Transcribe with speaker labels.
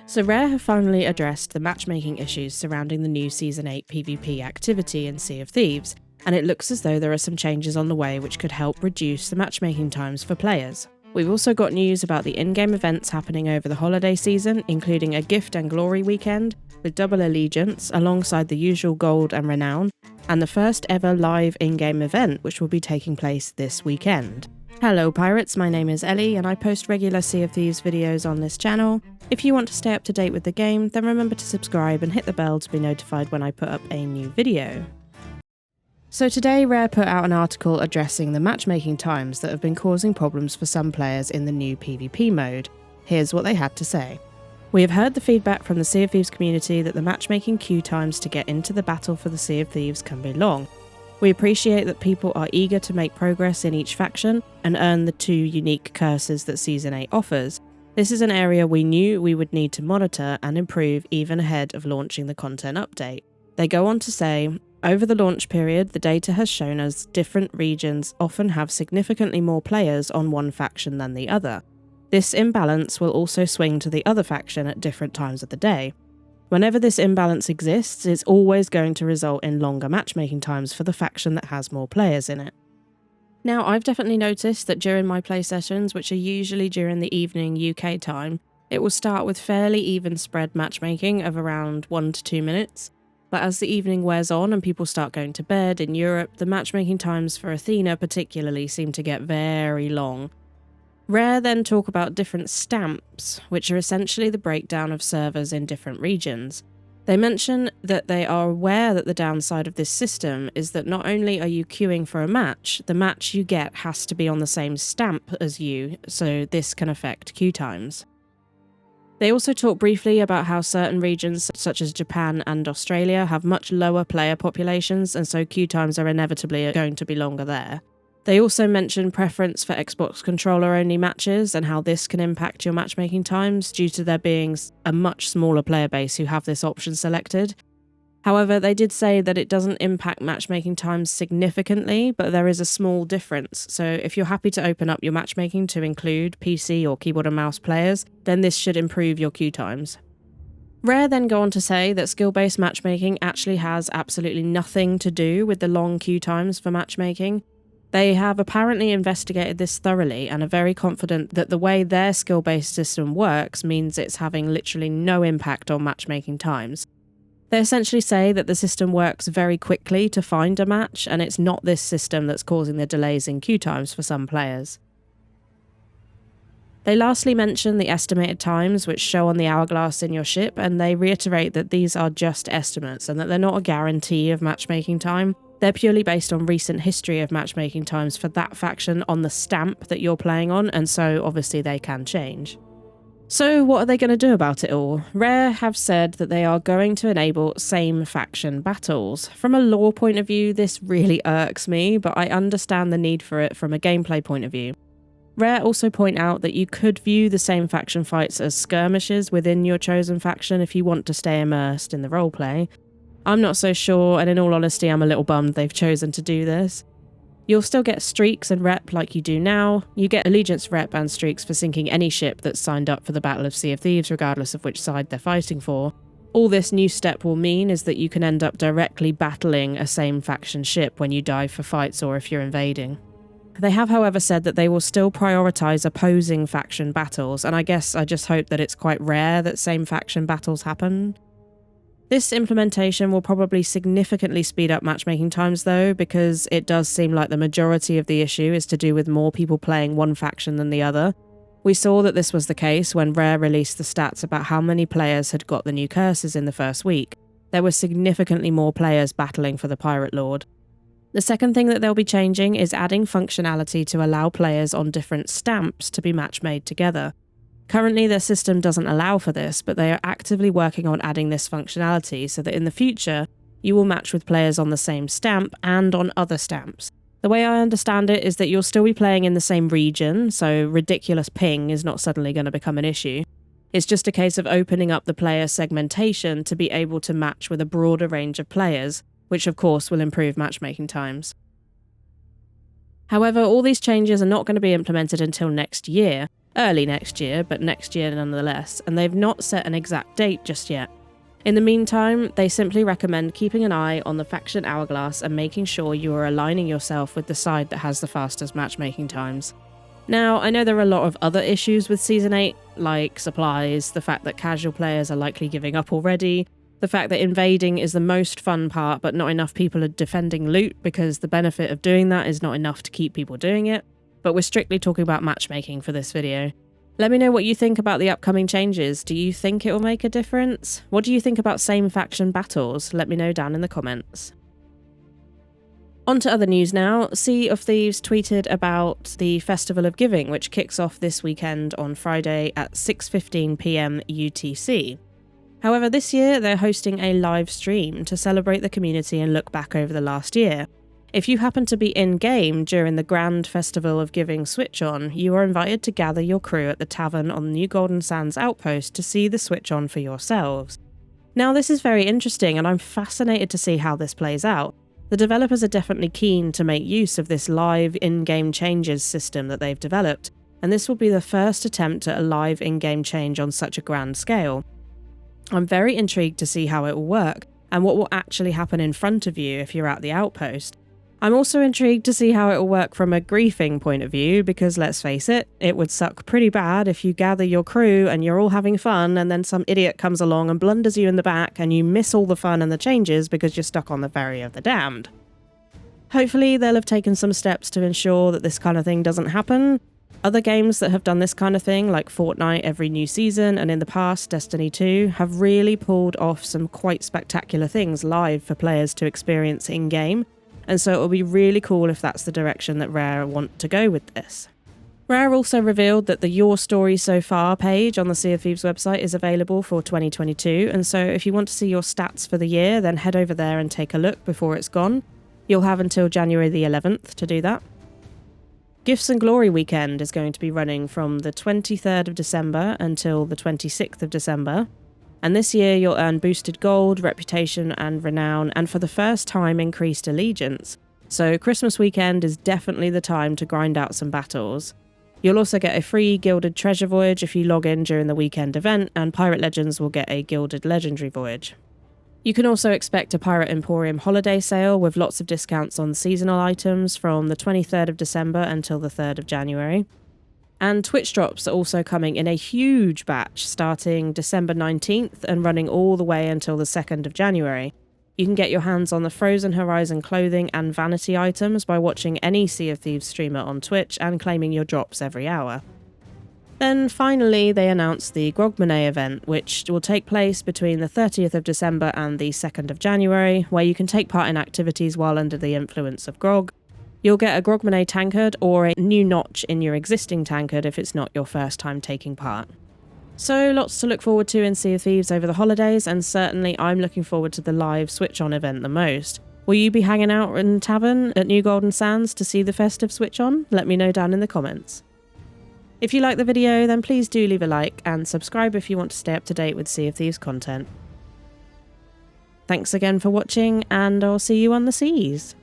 Speaker 1: So Rare have finally addressed the matchmaking issues surrounding the new Season 8 PvP activity in Sea of Thieves, and it looks as though there are some changes on the way which could help reduce the matchmaking times for players. We've also got news about the in-game events happening over the holiday season, including a Gift and Glory weekend with double allegiance alongside the usual Gold and Renown, and the first ever live in-game event which will be taking place this weekend. Hello pirates, my name is Ellie and I post regular Sea of Thieves videos on this channel. If you want to stay up to date with the game, then remember to subscribe and hit the bell to be notified when I put up a new video. So today Rare put out an article addressing the matchmaking times that have been causing problems for some players in the new PvP mode. Here's what they had to say. We have heard the feedback from the Sea of Thieves community that the matchmaking queue times to get into the battle for the Sea of Thieves can be long. We appreciate that people are eager to make progress in each faction and earn the 2 unique curses that Season 8 offers. This is an area we knew we would need to monitor and improve even ahead of launching the content update. They go on to say, over the launch period, the data has shown us different regions often have significantly more players on one faction than the other. This imbalance will also swing to the other faction at different times of the day. Whenever this imbalance exists, it's always going to result in longer matchmaking times for the faction that has more players in it. Now, I've definitely noticed that during my play sessions, which are usually during the evening UK time, it will start with fairly even spread matchmaking of around 1 to 2 minutes. But as the evening wears on and people start going to bed in Europe, the matchmaking times for Athena particularly seem to get very long. Rare then talk about different stamps, which are essentially the breakdown of servers in different regions. They mention that they are aware that the downside of this system is that not only are you queuing for a match, the match you get has to be on the same stamp as you, so this can affect queue times. They also talk briefly about how certain regions, such as Japan and Australia, have much lower player populations, and so queue times are inevitably going to be longer there. They also mention preference for Xbox controller-only matches and how this can impact your matchmaking times due to there being a much smaller player base who have this option selected. However, they did say that it doesn't impact matchmaking times significantly, but there is a small difference. So if you're happy to open up your matchmaking to include PC or keyboard and mouse players, then this should improve your queue times. Rare then go on to say that skill-based matchmaking actually has absolutely nothing to do with the long queue times for matchmaking. They have apparently investigated this thoroughly and are very confident that the way their skill-based system works means it's having literally no impact on matchmaking times. They essentially say that the system works very quickly to find a match, and it's not this system that's causing the delays in queue times for some players. They lastly mention the estimated times which show on the hourglass in your ship, and they reiterate that these are just estimates and that they're not a guarantee of matchmaking time. They're purely based on recent history of matchmaking times for that faction on the stamp that you're playing on, and so obviously they can change. So what are they going to do about it all? Rare have said that they are going to enable same faction battles. From a lore point of view, this really irks me, but I understand the need for it from a gameplay point of view. Rare also point out that you could view the same faction fights as skirmishes within your chosen faction if you want to stay immersed in the roleplay. I'm not so sure, and in all honesty I'm a little bummed they've chosen to do this. You'll still get streaks and rep like you do now. You get allegiance rep and streaks for sinking any ship that's signed up for the Battle of Sea of Thieves regardless of which side they're fighting for. All this new step will mean is that you can end up directly battling a same faction ship when you dive for fights or if you're invading. They have, however, said that they will still prioritise opposing faction battles, and I guess I just hope that it's quite rare that same faction battles happen. This implementation will probably significantly speed up matchmaking times though, because it does seem like the majority of the issue is to do with more people playing one faction than the other. We saw that this was the case when Rare released the stats about how many players had got the new curses in the first week. There were significantly more players battling for the Pirate Lord. The second thing that they'll be changing is adding functionality to allow players on different stamps to be match-made together. Currently, their system doesn't allow for this, but they are actively working on adding this functionality so that in the future, you will match with players on the same stamp and on other stamps. The way I understand it is that you'll still be playing in the same region, so ridiculous ping is not suddenly going to become an issue. It's just a case of opening up the player segmentation to be able to match with a broader range of players, which of course will improve matchmaking times. However, all these changes are not going to be implemented until next year, Early next year, but next year nonetheless, and they've not set an exact date just yet. In the meantime, they simply recommend keeping an eye on the faction hourglass and making sure you are aligning yourself with the side that has the fastest matchmaking times. Now, I know there are a lot of other issues with Season 8, like supplies, the fact that casual players are likely giving up already, the fact that invading is the most fun part but not enough people are defending loot because the benefit of doing that is not enough to keep people doing it, but we're strictly talking about matchmaking for this video. Let me know what you think about the upcoming changes. Do you think it will make a difference? What do you think about same faction battles? Let me know down in the comments. On to other news now. Sea of Thieves tweeted about the Festival of Giving, which kicks off this weekend on Friday at 6:15 PM UTC. However, this year they're hosting a live stream to celebrate the community and look back over the last year. If you happen to be in-game during the Grand Festival of Giving switch-on, you are invited to gather your crew at the tavern on the New Golden Sands outpost to see the switch-on for yourselves. Now, this is very interesting, and I'm fascinated to see how this plays out. The developers are definitely keen to make use of this live in-game changes system that they've developed, and this will be the first attempt at a live in-game change on such a grand scale. I'm very intrigued to see how it will work, and what will actually happen in front of you if you're at the outpost. I'm also intrigued to see how it will work from a griefing point of view, because let's face it, it would suck pretty bad if you gather your crew and you're all having fun and then some idiot comes along and blunders you in the back and you miss all the fun and the changes because you're stuck on the Ferry of the Damned. Hopefully they'll have taken some steps to ensure that this kind of thing doesn't happen. Other games that have done this kind of thing, like Fortnite every new season and in the past Destiny 2, have really pulled off some quite spectacular things live for players to experience in-game. And so it will be really cool if that's the direction that Rare want to go with this. Rare also revealed that the Your Story So Far page on the Sea of Thieves website is available for 2022, and so if you want to see your stats for the year, then head over there and take a look before it's gone. You'll have until January the 11th to do that. Gifts and Glory weekend is going to be running from the 23rd of December until the 26th of December. And this year you'll earn boosted gold, reputation and renown, and for the first time increased allegiance. So Christmas weekend is definitely the time to grind out some battles. You'll also get a free gilded treasure voyage if you log in during the weekend event, and Pirate Legends will get a gilded legendary voyage. You can also expect a Pirate Emporium holiday sale with lots of discounts on seasonal items from the 23rd of December until the 3rd of January. And Twitch drops are also coming in a huge batch starting December 19th and running all the way until the 2nd of January. You can get your hands on the Frozen Horizon clothing and vanity items by watching any Sea of Thieves streamer on Twitch and claiming your drops every hour. Then finally they announced the Grogmanay event, which will take place between the 30th of December and the 2nd of January, where you can take part in activities while under the influence of grog. You'll get a Grogmanay tankard or a new notch in your existing tankard if it's not your first time taking part. So lots to look forward to in Sea of Thieves over the holidays, and certainly I'm looking forward to the live switch-on event the most. Will you be hanging out in the tavern at New Golden Sands to see the festive switch-on? Let me know down in the comments. If you like the video, then please do leave a like and subscribe if you want to stay up to date with Sea of Thieves content. Thanks again for watching, and I'll see you on the seas.